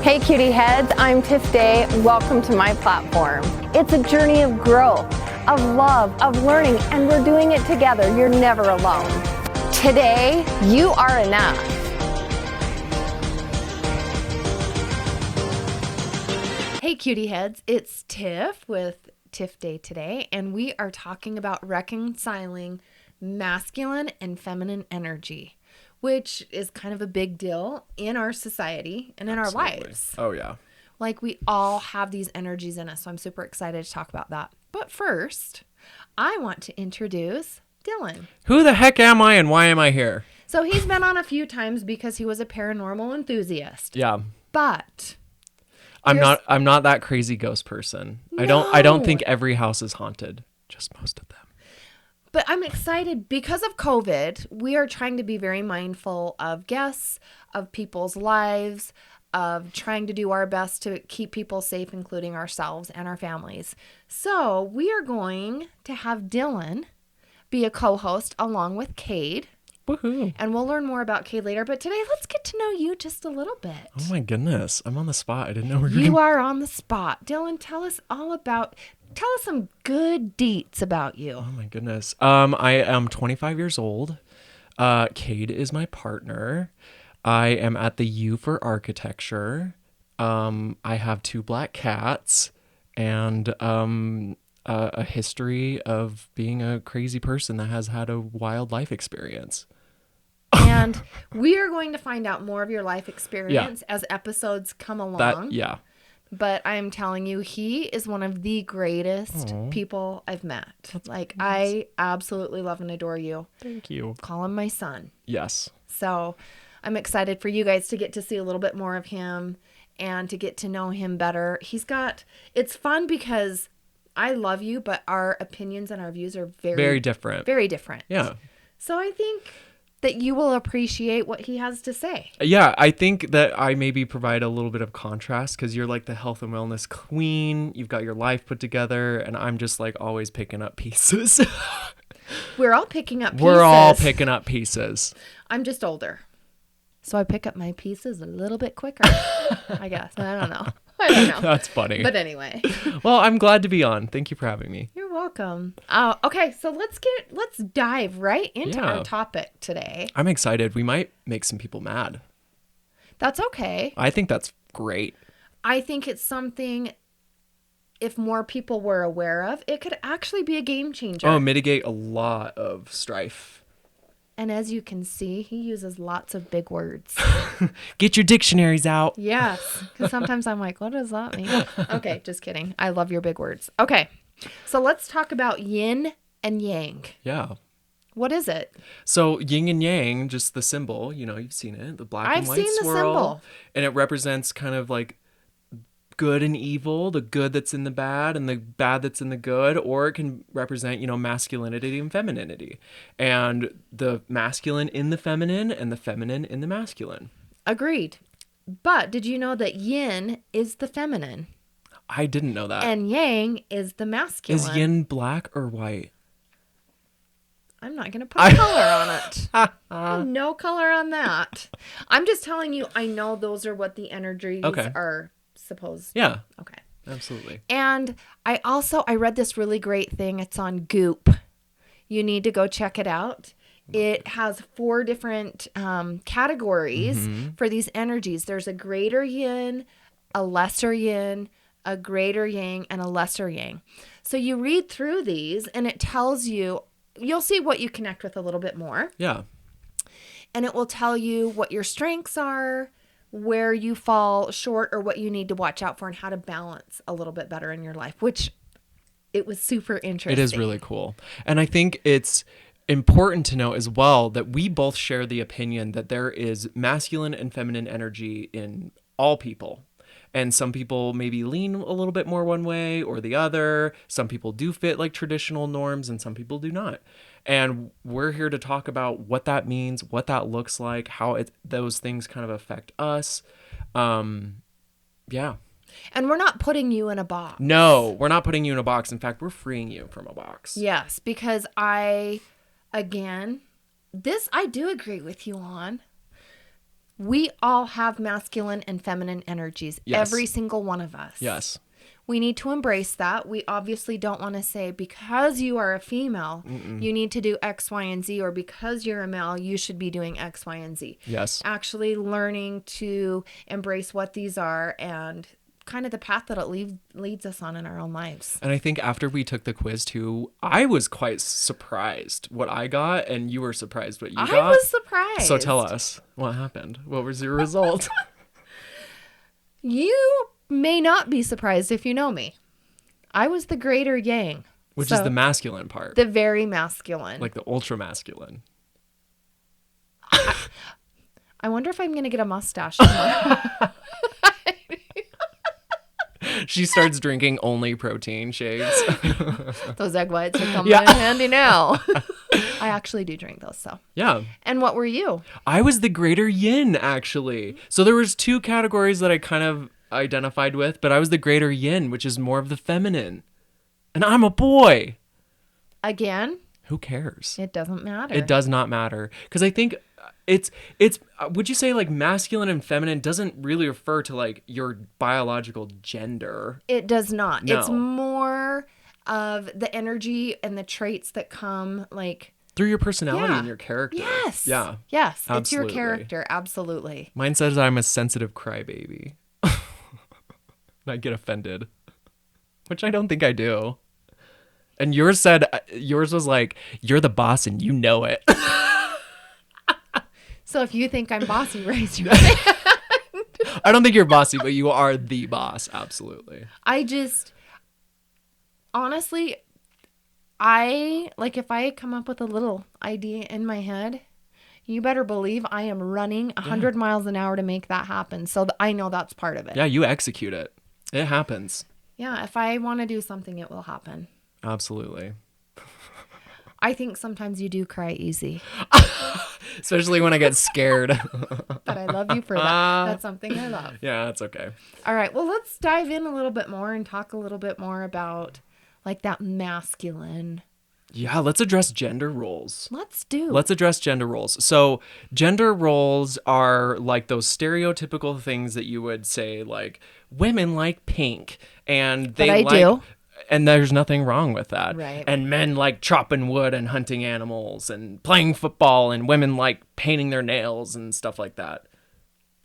Hey cutie heads, I'm Tiff Day. Welcome to my platform. It's a journey of growth, of love, of learning, and we're doing it together. You're never alone. Today, you are enough. Hey cutie heads, it's Tiff with Tiff Day today, and we are talking about reconciling masculine and feminine energy, which is kind of a big deal in our society and in our lives. Oh, yeah. Like, we all have these energies in us, so I'm super excited to talk about that. But first, I want to introduce Dylan. Who the heck am I and why am I here? So he's been on a few times because he was a paranormal enthusiast. Yeah. But I'm not that crazy ghost person. No. I don't think every house is haunted. Just most of them. But I'm excited because of COVID. We are trying to be very mindful of guests, of people's lives, of trying to do our best to keep people safe, including ourselves and our families. So we are going to have Dylan be a co-host along with Cade. Woohoo. And we'll learn more about Cade later. But today, let's get to know you just a little bit. Oh my goodness. I'm on the spot. I didn't know we were You are on the spot. Dylan, tell us some good deets about you. Oh my goodness. I am 25 years old. Cade is my partner. I am at the U for architecture. I have 2 black cats and a history of being a crazy person that has had a wild life experience. And we are going to find out more of your life experience as episodes come along. Yeah. But I'm telling you, he is one of the greatest people I've met. Like, I absolutely love and adore you. Thank you. Call him my son. Yes. So I'm excited for you guys to get to see a little bit more of him and to get to know him better. It's fun because I love you, but our opinions and our views are very different. Very different. Yeah. So I think that you will appreciate what he has to say. Yeah, I think that I maybe provide a little bit of contrast because you're like the health and wellness queen. You've got your life put together, and I'm just like always picking up pieces. We're all picking up pieces. We're all picking up pieces. I'm just older, so I pick up my pieces a little bit quicker, I guess. I don't know. That's funny. But anyway. Well, I'm glad to be on. Thank you for having me. You're welcome. Okay, so let's dive right into our topic today. I'm excited. We might make some people mad. That's okay. I think that's great. I think it's something, if more people were aware of, it could actually be a game changer. Oh, mitigate a lot of strife. And as you can see, he uses lots of big words. Get your dictionaries out. Yes, because sometimes I'm like, what does that mean? Okay, just kidding. I love your big words. Okay, so let's talk about yin and yang. Yeah. What is it? So yin and yang, just the symbol, you've seen it, the black and white swirl. I've seen the symbol. And it represents kind of like good and evil, the good that's in the bad and the bad that's in the good, or it can represent, masculinity and femininity, and the masculine in the feminine and the feminine in the masculine. Agreed. But did you know that yin is the feminine? I didn't know that. And yang is the masculine. Is yin black or white? I'm not going to put color on it. No color on that. I'm just telling you, I know those are what the energies are supposed. Yeah. Okay. Absolutely. And I read this really great thing. It's on Goop. You need to go check it out. It has 4 different categories for these energies. There's a greater yin, a lesser yin, a greater yang, and a lesser yang. So you read through these and it tells you, you'll see what you connect with a little bit more. Yeah. And it will tell you what your strengths are, where you fall short, or what you need to watch out for, and how to balance a little bit better in your life, which it was super interesting. It is really cool. And I think it's important to know as well that we both share the opinion that there is masculine and feminine energy in all people. And some people maybe lean a little bit more one way or the other. Some people do fit like traditional norms and some people do not. And we're here to talk about what that means, what that looks like, how those things kind of affect us. Yeah. And we're not putting you in a box. No, we're not putting you in a box. In fact, we're freeing you from a box. Yes, because I do agree with you on. We all have masculine and feminine energies. Yes. Every single one of us. Yes. We need to embrace that. We obviously don't want to say, because you are a female, you need to do X, Y, and Z, or because you're a male, you should be doing X, Y, and Z. Yes. Actually learning to embrace what these are and kind of the path that it leads us on in our own lives. And I think after we took the quiz too, I was quite surprised what I got, and you were surprised what you got. I was surprised. So tell us what happened. What was your result? You may not be surprised if you know me. I was the greater yang. Which is the masculine part. The very masculine. Like the ultra masculine. I wonder if I'm going to get a mustache. She starts drinking only protein shakes. Those egg whites are coming in handy now. I actually do drink those, so. Yeah. And what were you? I was the greater yin, actually. So there was 2 categories that I kind of identified with, but I was the greater yin, which is more of the feminine. And I'm a boy. Again? Who cares? It doesn't matter. It does not matter. Because I think it's would you say like masculine and feminine doesn't really refer to like your biological gender? It does not. No. It's more of the energy and the traits that come like through your personality and your character. Yes. Yeah. Yes. Absolutely. It's your character. Absolutely. Mine says I'm a sensitive crybaby. I get offended, which I don't think I do. And yours was like, you're the boss and you know it. So if you think I'm bossy, raise your hand. I don't think you're bossy, but you are the boss. Absolutely. Honestly, if I come up with a little idea in my head, you better believe I am running 100 miles an hour to make that happen. So I know that's part of it. Yeah, you execute it. It happens. Yeah, if I want to do something, it will happen. Absolutely. I think sometimes you do cry easy. Especially when I get scared. But I love you for that. That's something I love. Yeah, that's okay. All right. Well, let's dive in a little bit more and talk a little bit more about like that masculine. Yeah, let's address gender roles. Let's address gender roles. So gender roles are like those stereotypical things that you would say like women like pink and they do. And there's nothing wrong with that. Right. And men like chopping wood and hunting animals and playing football, and women like painting their nails and stuff like that.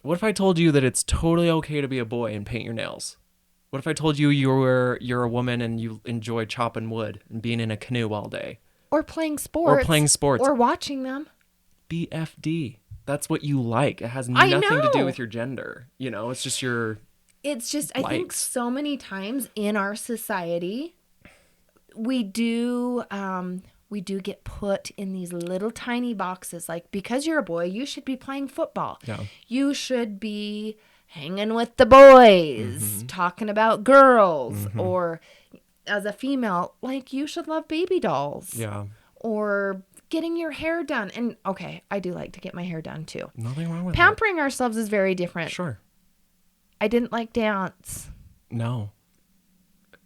What if I told you that it's totally okay to be a boy and paint your nails? What if I told you you're a woman and you enjoy chopping wood and being in a canoe all day? Or playing sports. Or watching them. BFD. That's what you like. It has nothing to do with your gender. You know, it's just your... It's just, I think so many times in our society, we do get put in these little tiny boxes. Like, because you're a boy, you should be playing football. Yeah. You should be hanging with the boys, talking about girls. Or as a female, like, you should love baby dolls. Yeah. Or getting your hair done. And, okay, I do like to get my hair done, too. Nothing wrong with Pampering ourselves is very different. Sure. I didn't like dance. No.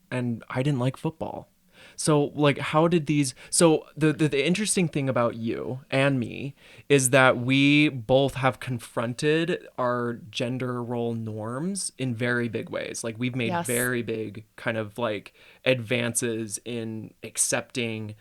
And I didn't like football. So like how did these so the interesting thing about you and me is that we both have confronted our gender role norms in very big ways. Like we've made very big kind of like advances in accepting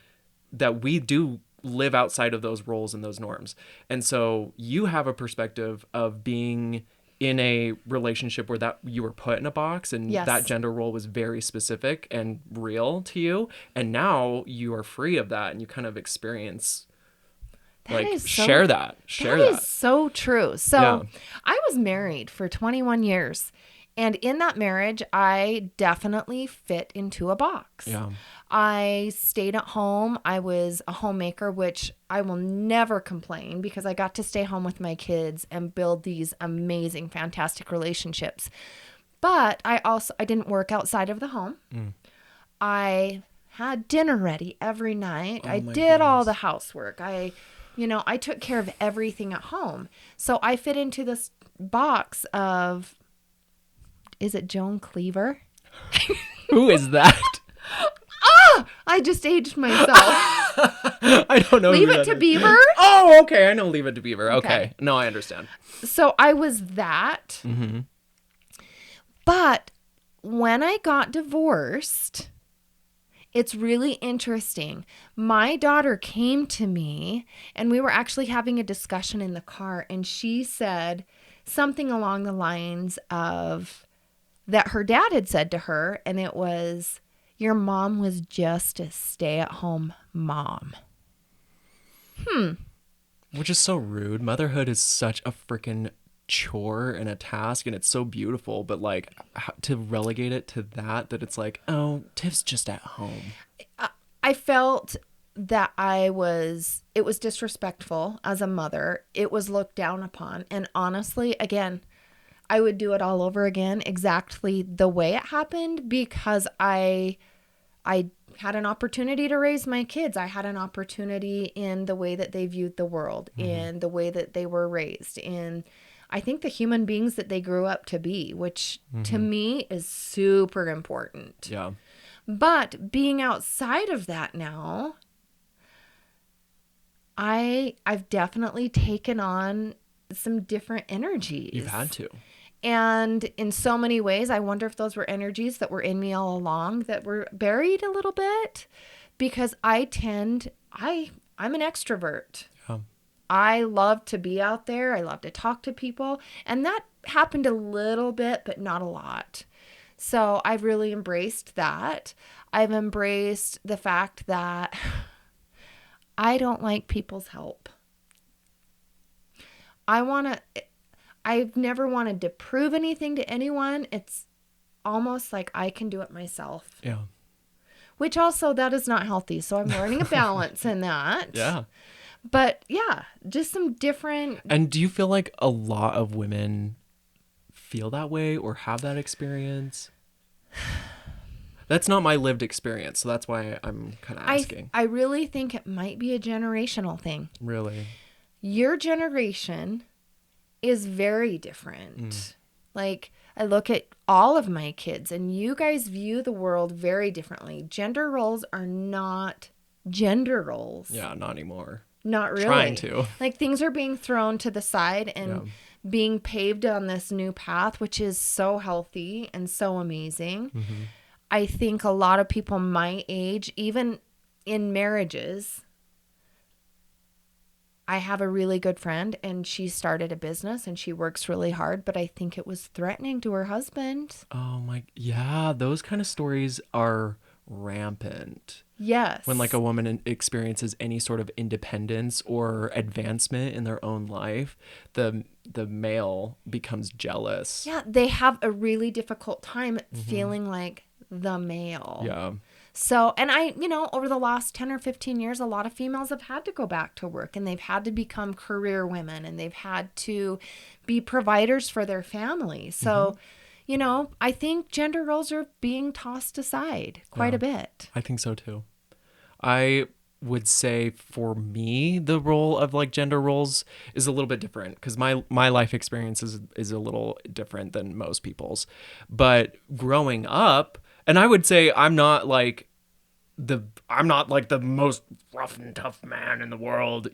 that we do live outside of those roles and those norms. And so you have a perspective of being in a relationship where that you were put in a box and that gender role was very specific and real to you. And now you are free of that and you kind of experience share that. That is so true. So I was married for 21 years. And in that marriage, I definitely fit into a box. Yeah. I stayed at home. I was a homemaker, which I will never complain because I got to stay home with my kids and build these amazing, fantastic relationships. But I didn't work outside of the home. I had dinner ready every night. I did all the housework. I took care of everything at home. So I fit into this box of, is it Joan Cleaver? Who is that? I just aged myself. I don't know. Leave who It that to is. Beaver. Oh, okay. I know Leave It to Beaver. Okay. Okay. No, I understand. So I was that. Mm-hmm. But when I got divorced, it's really interesting. My daughter came to me and we were actually having a discussion in the car, and she said something along the lines of that her dad had said to her, and it was, your mom was just a stay-at-home mom. Which is so rude. Motherhood is such a freaking chore and a task, and it's so beautiful, but like to relegate it to that it's like, oh, Tiff's just at home. I felt that it was disrespectful as a mother. It was looked down upon. And honestly, again, I would do it all over again exactly the way it happened, because I had an opportunity to raise my kids. I had an opportunity in the way that they viewed the world, in the way that they were raised, in I think the human beings that they grew up to be, which to me is super important. Yeah. But being outside of that now, I've definitely taken on some different energies. You've had to. And in so many ways, I wonder if those were energies that were in me all along that were buried a little bit, because I'm an extrovert. Yeah. I love to be out there. I love to talk to people. And that happened a little bit, but not a lot. So I've really embraced that. I've embraced the fact that I don't like people's help. I've never wanted to prove anything to anyone. It's almost like I can do it myself. Yeah. Which also, that is not healthy. So I'm learning a balance in that. Yeah. But yeah, just some different. And do you feel like a lot of women feel that way or have that experience? That's not my lived experience, so that's why I'm kind of asking. I really think it might be a generational thing. Really? Your generation is very different. Like, I look at all of my kids, and you guys view the world very differently. Gender roles are not gender roles. Yeah, not anymore. Not really. Trying to. Like, things are being thrown to the side and being paved on this new path, which is so healthy and so amazing. I think a lot of people my age, even in marriages, I have a really good friend and she started a business and she works really hard, but I think it was threatening to her husband. Oh my, yeah, those kind of stories are rampant. Yes. When like a woman experiences any sort of independence or advancement in their own life, the male becomes jealous. Yeah, they have a really difficult time feeling like the male. Yeah. So, and over the last 10 or 15 years, a lot of females have had to go back to work and they've had to become career women and they've had to be providers for their family. So, I think gender roles are being tossed aside quite a bit. I think so too. I would say for me, the role of like gender roles is a little bit different because my life experience is a little different than most people's. But growing up, and I would say I'm not like the most rough and tough man in the world,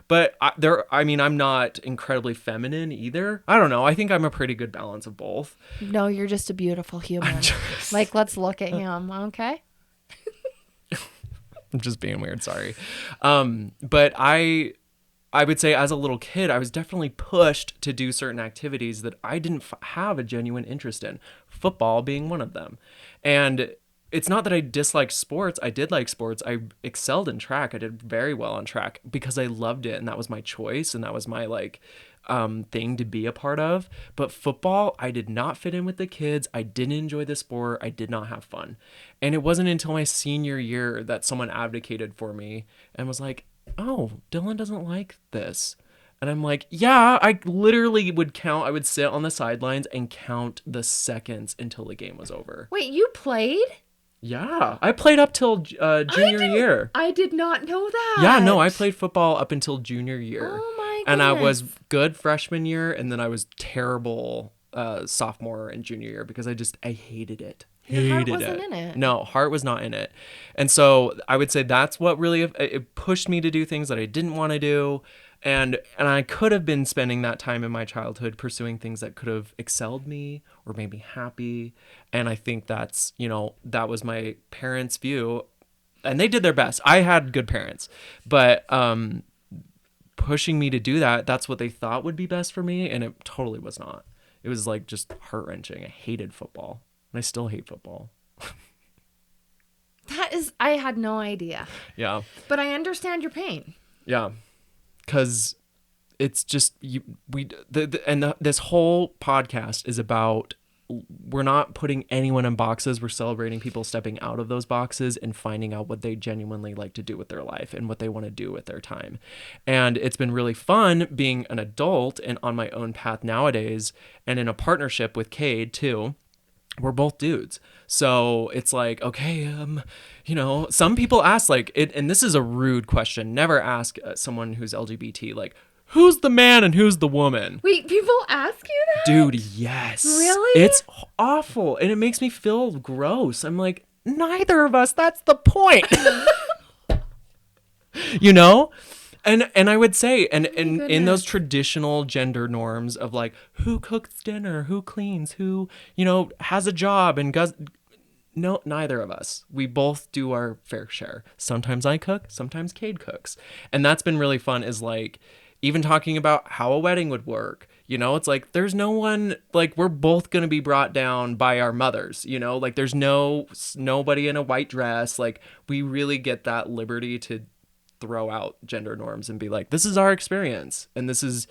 but I'm not incredibly feminine either. I don't know. I think I'm a pretty good balance of both. No, you're just a beautiful human. Like, let's look at him. Okay. I'm just being weird. Sorry. But I would say as a little kid, I was definitely pushed to do certain activities that I didn't have a genuine interest in, football being one of them. And it's not that I disliked sports. I did like sports. I excelled in track. I did very well on track because I loved it. And that was my choice. And that was my thing to be a part of. But football, I did not fit in with the kids. I didn't enjoy the sport. I did not have fun. And it wasn't until my senior year that someone advocated for me and was like, oh, Dylan doesn't like this. And I'm like, yeah, I literally I would sit on the sidelines and count the seconds until the game was over. Wait, you played? Yeah, I played up till junior year. I did not know that. Yeah, no, I played football up until junior year. Oh my goodness. And I was good freshman year, and then I was terrible sophomore and junior year because I hated it. Your heart Hated wasn't it. in it. No, heart was not in it. And so I would say that's what really it pushed me to do things that I didn't want to do. And I could have been spending that time in my childhood pursuing things that could have excelled me or made me happy. And I think that's, that was my parents' view. And they did their best. I had good parents. But pushing me to do that, that's what they thought would be best for me. And it totally was not. It was like just heart-wrenching. I hated football. And I still hate football. I had no idea. Yeah. But I understand your pain. Yeah. Because it's just, this whole podcast is about, we're not putting anyone in boxes. We're celebrating people stepping out of those boxes and finding out what they genuinely like to do with their life and what they want to do with their time. And it's been really fun being an adult and on my own path nowadays, and in a partnership with Cade too. We're both dudes. So it's like, okay, some people ask like it, and this is a rude question. Never ask someone who's LGBT, like, who's the man and who's the woman? Wait, people ask you that? Dude, yes. Really? It's awful. And it makes me feel gross. I'm like, neither of us, that's the point. And I would say, and in those traditional gender norms of like, who cooks dinner, who cleans, who, has a job and does, no, neither of us. We both do our fair share. Sometimes I cook, sometimes Cade cooks. And that's been really fun, is like, even talking about how a wedding would work. It's like, there's no one, like, we're both going to be brought down by our mothers, like there's nobody in a white dress. Like, we really get that liberty to throw out gender norms and be like, this is our experience and this is,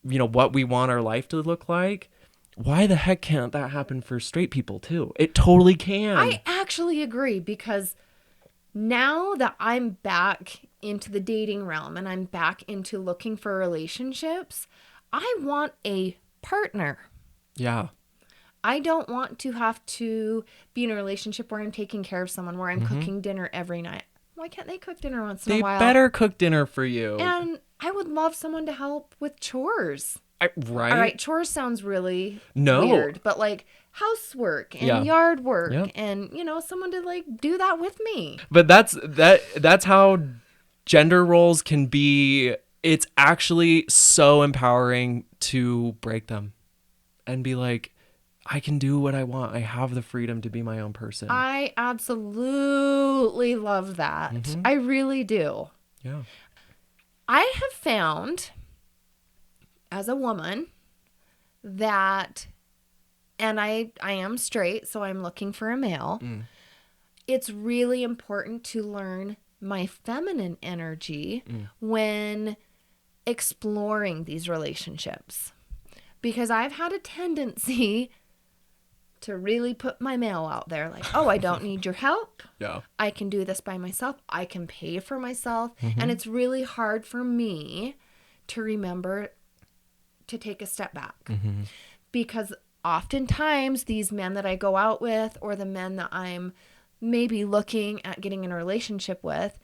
what we want our life to look like. Why the heck can't that happen for straight people too? It totally can. I actually agree, because now that I'm back into the dating realm and I'm back into looking for relationships, I want a partner. Yeah. I don't want to have to be in a relationship where I'm taking care of someone, where I'm cooking dinner every night. Why can't they cook dinner once in a while? They better cook dinner for you. And I would love someone to help with chores. Right? All right, chores sounds really weird, but like housework and yard work and, someone to like do that with me. But that's how gender roles can be. It's actually so empowering to break them and be like, I can do what I want. I have the freedom to be my own person. I absolutely love that. Mm-hmm. I really do. Yeah. I have found as a woman that, and I am straight, so I'm looking for a male. It's really important to learn my feminine energy when exploring these relationships, because I've had a tendency to really put my male out there, like, oh, I don't need your help. Yeah. I can do this by myself. I can pay for myself. And it's really hard for me to remember to take a step back, because oftentimes these men that I go out with, or the men that I'm maybe looking at getting in a relationship with,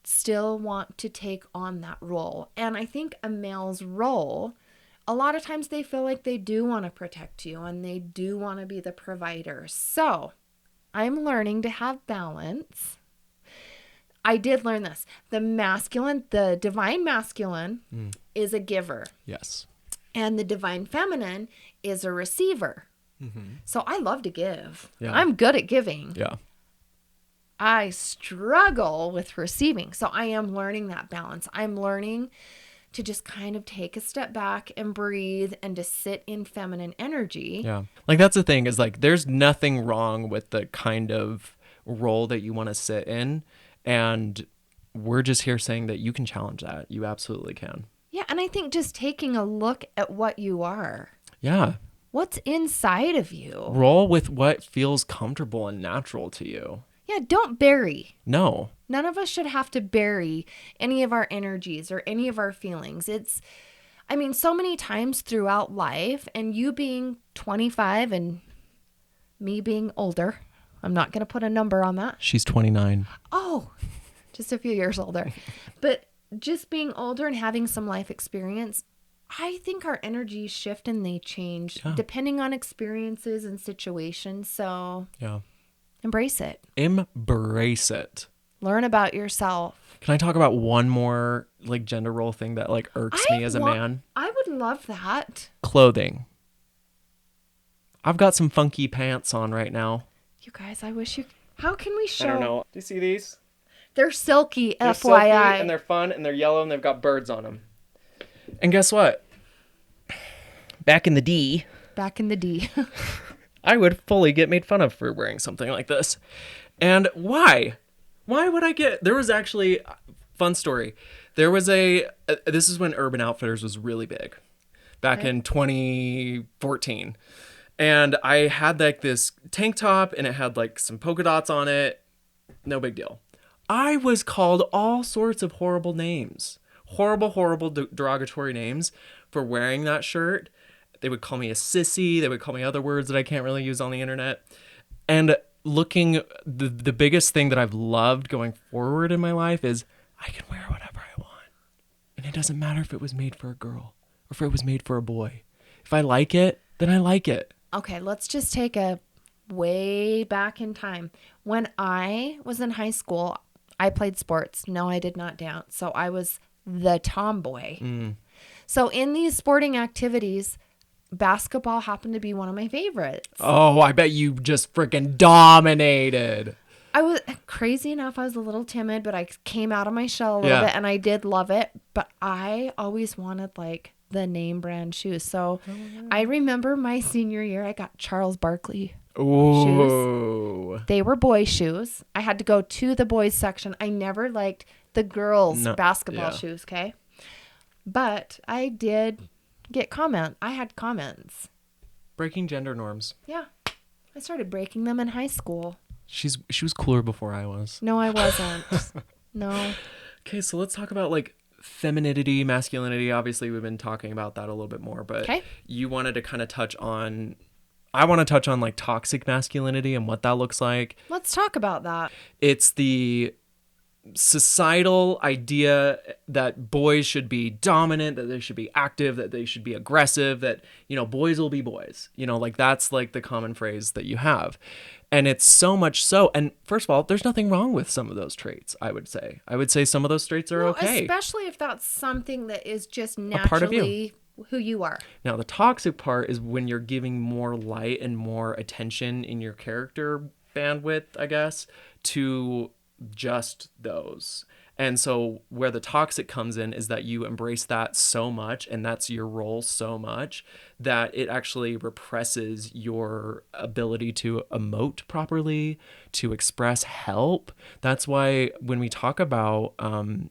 still want to take on that role. And I think a male's role, a lot of times they feel like they do want to protect you and they do want to be the provider. So I'm learning to have balance. I did learn this. The divine masculine is a giver. Yes. And the divine feminine is a receiver. So I love to give. Yeah. I'm good at giving. Yeah. I struggle with receiving. So I am learning that balance. I'm learning to just kind of take a step back and breathe and to sit in feminine energy. Yeah. Like, that's the thing, is like, there's nothing wrong with the kind of role that you want to sit in. And we're just here saying that you can challenge that. You absolutely can. Yeah. And I think just taking a look at what you are. Yeah. What's inside of you? Roll with what feels comfortable and natural to you. Yeah, don't bury. No. None of us should have to bury any of our energies or any of our feelings. So many times throughout life, and you being 25 and me being older, I'm not going to put a number on that. She's 29. Oh, just a few years older. But just being older and having some life experience, I think our energies shift and they change Yeah. depending on experiences and situations. So Yeah. embrace it. Embrace it. Learn about yourself. Can I talk about one more like gender role thing that like irks me as a man? I would love that. Clothing. I've got some funky pants on right now. You guys, I wish you. How can we show? I don't know. Do you see these? They're silky, They're FYI. silky and they're fun and they're yellow and they've got birds on them. And guess what? Back in the D, Back in the D. I would fully get made fun of for wearing something like this. And why? Why would I get... There was actually... Fun story. There was this is when Urban Outfitters was really big. Back in 2014. And I had like this tank top and it had like some polka dots on it. No big deal. I was called all sorts of horrible names. Horrible, derogatory names for wearing that shirt. They would call me a sissy. They would call me other words that I can't really use on the internet. And the biggest thing that I've loved going forward in my life is I can wear whatever I want. And it doesn't matter if it was made for a girl or if it was made for a boy. If I like it, then I like it. Okay, let's just take a way back in time. When I was in high school, I played sports. No, I did not dance. So I was the tomboy. So in these sporting activities, basketball happened to be one of my favorites. Oh, I bet you just freaking dominated. I was crazy enough. I was a little timid, but I came out of my shell a little bit and I did love it. But I always wanted like the name brand shoes. So I remember my senior year, I got Charles Barkley shoes. They were boy shoes. I had to go to the boys section. I never liked the girls basketball shoes. Okay. But I did get I had comments. Breaking gender norms. Yeah. I started breaking them in high school. She was cooler before I was. No, I wasn't. No. Okay, so let's talk about like femininity, masculinity. Obviously, we've been talking about that a little bit more, but you wanted to kind of touch on... I want to touch on like toxic masculinity and what that looks like. Let's talk about that. It's the societal idea that boys should be dominant, that they should be active, that they should be aggressive, that, you know, boys will be boys. You know, like that's like the common phrase that you have. And it's so much so. And first of all, there's nothing wrong with some of those traits, I would say. I would say some of those traits are okay. Especially if that's something that is just naturally a part of you. Who you are. Now, the toxic part is when you're giving more light and more attention in your character bandwidth, I guess, to just those. And so where the toxic comes in is that you embrace that so much, and that's your role so much, that it actually represses your ability to emote properly, to express help. That's why when we talk about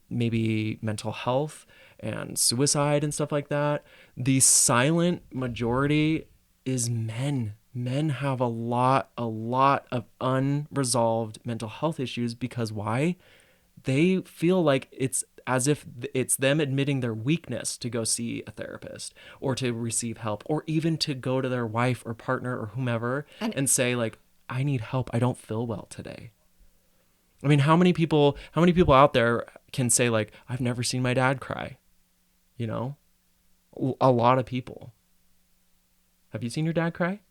maybe mental health and suicide and stuff like that, the silent majority is men. Men have a lot of unresolved mental health issues because why? They feel like it's as if it's them admitting their weakness to go see a therapist or to receive help or even to go to their wife or partner or whomever and say like, I need help. I don't feel well today. I mean, how many people out there can say like, I've never seen my dad cry? You know, a lot of people. Have you seen your dad cry?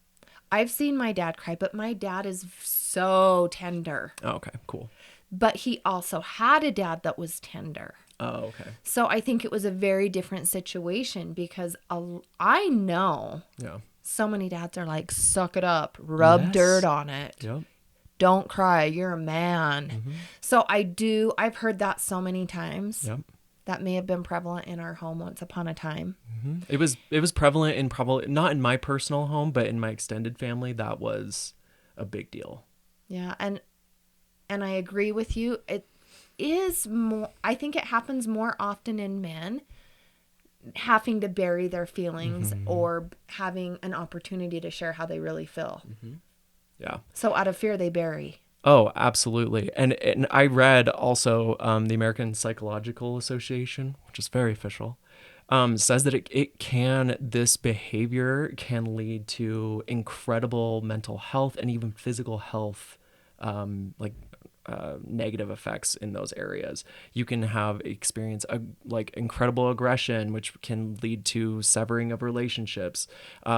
I've seen my dad cry, but my dad is so tender. Oh, okay, cool. But he also had a dad that was tender. Oh, okay. So I think it was a very different situation because I know so many dads are like, suck it up, rub dirt on it. Yep. Don't cry, you're a man. Mm-hmm. So I've heard that so many times. Yep. That may have been prevalent in our home once upon a time. Mm-hmm. It was prevalent in probably not in my personal home, but in my extended family. That was a big deal. Yeah, and I agree with you. It is more. I think it happens more often in men having to bury their feelings or having an opportunity to share how they really feel. Mm-hmm. Yeah. So out of fear, they bury. Oh, absolutely. And I read also the American Psychological Association, which is very official, says that this behavior can lead to incredible mental health and even physical health, like negative effects in those areas. You can experience like incredible aggression, which can lead to severing of relationships,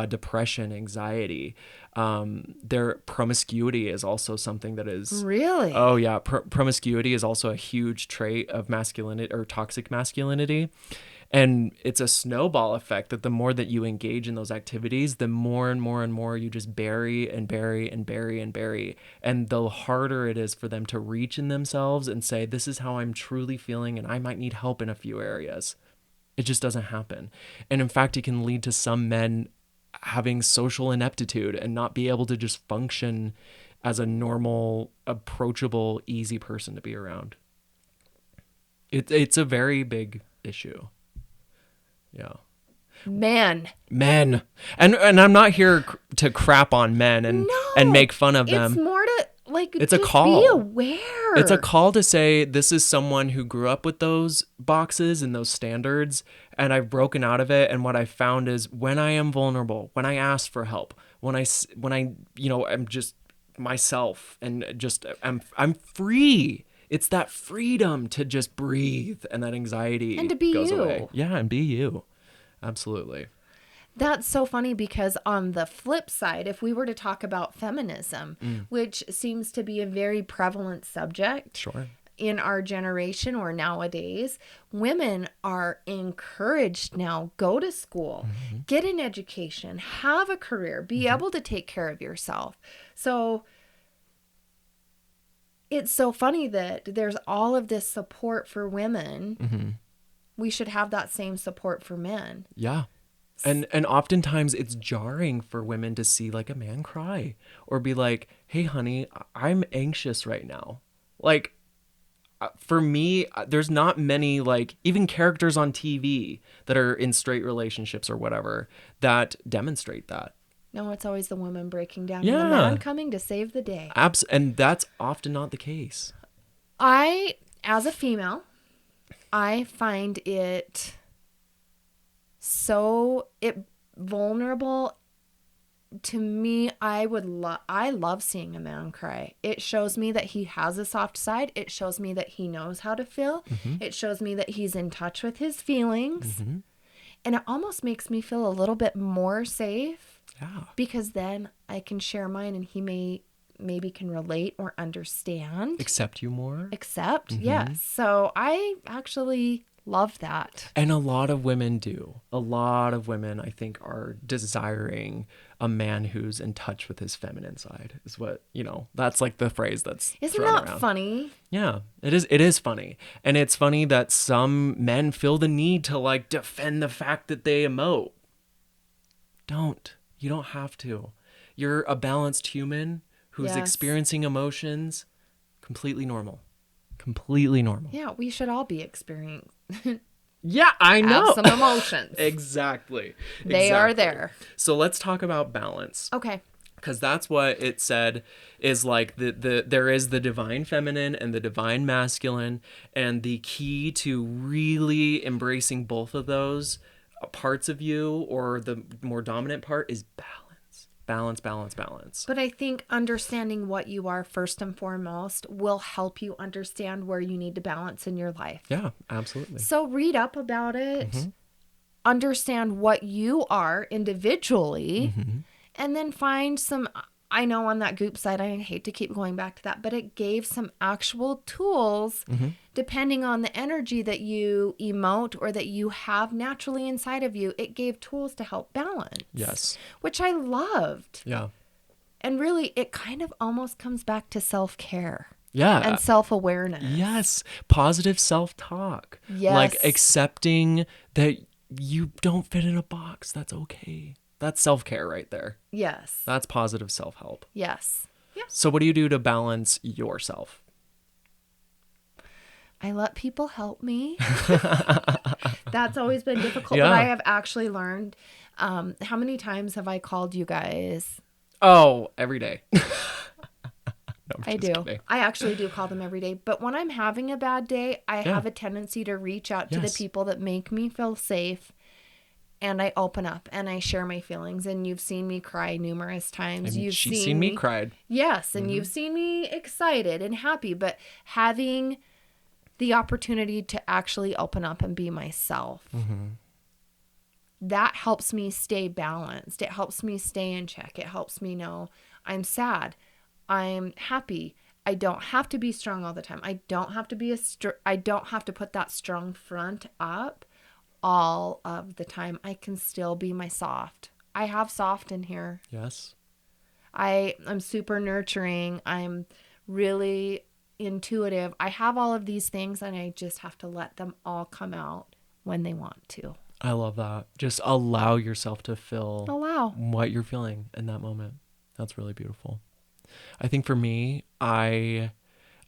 depression, anxiety. Their promiscuity is also something that is Really? Oh yeah, promiscuity is also a huge trait of masculinity or toxic masculinity. And it's a snowball effect that the more that you engage in those activities, the more and more and more you just bury and bury and bury and bury. And the harder it is for them to reach in themselves and say, this is how I'm truly feeling and I might need help in a few areas. It just doesn't happen. And in fact, it can lead to some men having social ineptitude and not be able to just function as a normal, approachable, easy person to be around. It's a very big issue. Yeah. Men. Men. And I'm not here to crap on men and make fun of them. It's more to like it's just a call. be aware. It's a call to say this is someone who grew up with those boxes and those standards, and I've broken out of it. And what I found is when I am vulnerable, when I ask for help, when I I'm just myself and just I'm free. It's that freedom to just breathe and that anxiety and to be goes you. away. Yeah, and be you. Absolutely. That's so funny because on the flip side, if we were to talk about feminism, which seems to be a very prevalent subject Sure. in our generation or nowadays, women are encouraged now, go to school, get an education, have a career, be able to take care of yourself. So it's so funny that there's all of this support for women. We should have that same support for men. Yeah. And oftentimes it's jarring for women to see like a man cry or be like, hey, honey, I'm anxious right now. Like, for me, there's not many, like, even characters on TV that are in straight relationships or whatever that demonstrate that. No, it's always the woman breaking down Yeah. and the man coming to save the day. And that's often not the case. As a female, I find it so vulnerable. To me, I love seeing a man cry. It shows me that he has a soft side. It shows me that he knows how to feel. It shows me that he's in touch with his feelings. And it almost makes me feel a little bit more safe. Yeah. Because then I can share mine and he maybe can relate or understand. Accept you more. Yes. So I actually love that. And a lot of women do. A lot of women, I think, are desiring a man who's in touch with his feminine side is what, that's like the phrase that's Isn't thrown that around. Funny? Yeah, it is funny. And it's funny that some men feel the need to like defend the fact that they emote. Don't. You don't have to. You're a balanced human who's experiencing emotions. Completely normal. Completely normal. Yeah, we should all be experiencing. Yeah, I know. Have some emotions. Exactly. They are there. So let's talk about balance. Okay. Because that's what it said is like there is the divine feminine and the divine masculine. And the key to really embracing both of those parts of you, or the more dominant part, is balance. But I think understanding what you are first and foremost will help you understand where you need to balance in your life. Yeah, absolutely. So read up about it, understand what you are individually, and then find some, I know on that Goop site, I hate to keep going back to that, but it gave some actual tools depending on the energy that you emote or that you have naturally inside of you. It gave tools to help balance. Yes. Which I loved. Yeah. And really, it kind of almost comes back to self-care. Yeah. And self-awareness. Yes. Positive self-talk. Yes. Like accepting that you don't fit in a box. That's okay. That's self-care right there. Yes. That's positive self-help. Yes. Yeah. So what do you do to balance yourself? I let people help me. That's always been difficult, Yeah. but I have actually learned. How many times have I called you guys? Oh, every day. No, I'm I just do. kidding. I actually do call them every day. But when I'm having a bad day, I have a tendency to reach out to the Yes. people that make me feel safe and I open up and I share my feelings. And you've seen me cry numerous times. And You've she's seen me cried. Yes. And you've seen me excited and happy, but having the opportunity to actually open up and be myself, that helps me stay balanced. It helps me stay in check. It helps me know I'm sad. I'm happy. I don't have to be strong all the time. I don't have to I don't have to put that strong front up all of the time. I can still be my soft. I have soft in here. Yes. I'm super nurturing. I'm really intuitive. I have all of these things, and I just have to let them all come out when they want to. I love that. Just allow yourself to feel Allow what you're feeling in that moment. That's really beautiful. I think for me, I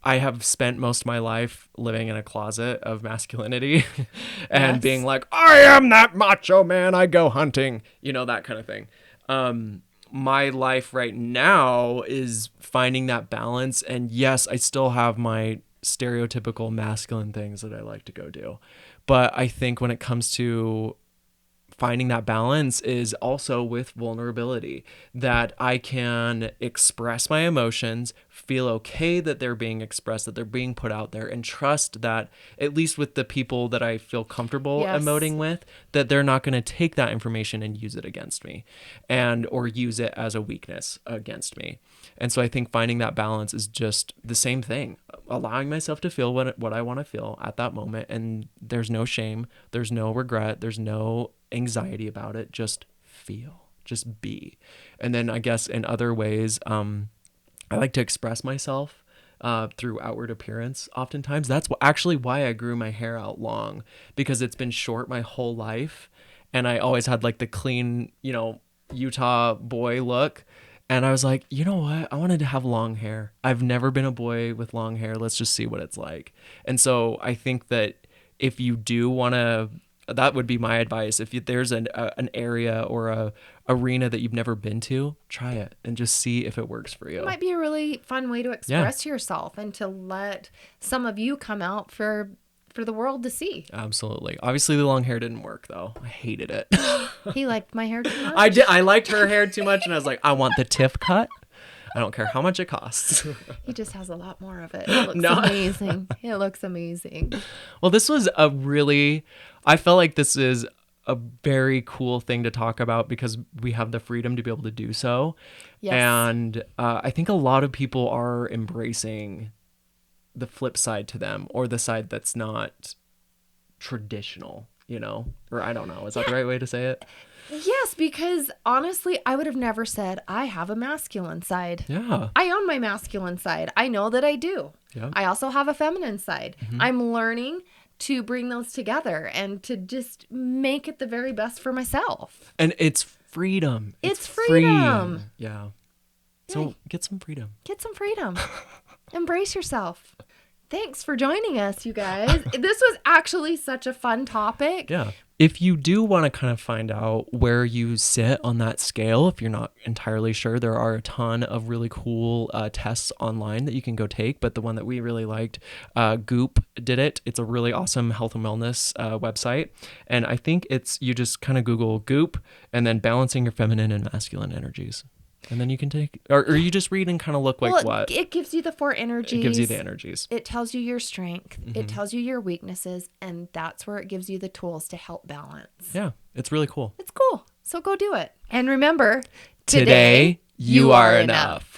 have spent most of my life living in a closet of masculinity and being like, I am that macho man. I go hunting, that kind of thing. My life right now is finding that balance. And yes, I still have my stereotypical masculine things that I like to go do. But I think when it comes to finding that balance is also with vulnerability, that I can express my emotions, feel okay that they're being expressed, that they're being put out there, and trust that, at least with the people that I feel comfortable emoting with, that they're not going to take that information and use it against me or use it as a weakness against me. And so I think finding that balance is just the same thing, allowing myself to feel what I want to feel at that moment. And there's no shame, there's no regret, there's no anxiety about it. Just feel, just be. And then I guess in other ways, I like to express myself through outward appearance. Oftentimes that's actually why I grew my hair out long, because it's been short my whole life. And I always had like the clean, Utah boy look. And I was like, you know what? I wanted to have long hair. I've never been a boy with long hair. Let's just see what it's like. And so I think that if you do want to, that would be my advice. If there's an area or a arena that you've never been to, try it and just see if it works for you. It might be a really fun way to express yourself and to let some of you come out for the world to see. Absolutely. Obviously, the long hair didn't work, though. I hated it. He liked my hair too much? I did. I liked her hair too much, and I was like, I want the tiff cut. I don't care how much it costs. He just has a lot more of it. It looks amazing. It looks amazing. Well, this was I felt like this is a very cool thing to talk about because we have the freedom to be able to do so. Yes. And I think a lot of people are embracing the flip side to them, or the side that's not traditional, or I don't know. Is that the right way to say it? Yes, because honestly, I would have never said I have a masculine side. Yeah. I own my masculine side. I know that I do. Yeah. I also have a feminine side. Mm-hmm. I'm learning to bring those together and to just make it the very best for myself. And it's freedom. It's freedom. Yeah. So get some freedom. Get some freedom. Embrace yourself. Thanks for joining us, you guys. This was actually such a fun topic. Yeah. If you do want to kind of find out where you sit on that scale, if you're not entirely sure, there are a ton of really cool tests online that you can go take. But the one that we really liked, Goop did it. It's a really awesome health and wellness website. And I think you just kind of Google Goop and then balancing your feminine and masculine energies. And then you can take, or you just read and kind of look like what? It gives you the 4 energies. It gives you the energies. It tells you your strength. Mm-hmm. It tells you your weaknesses. And that's where it gives you the tools to help balance. Yeah, it's really cool. It's cool. So go do it. And remember, today you are enough.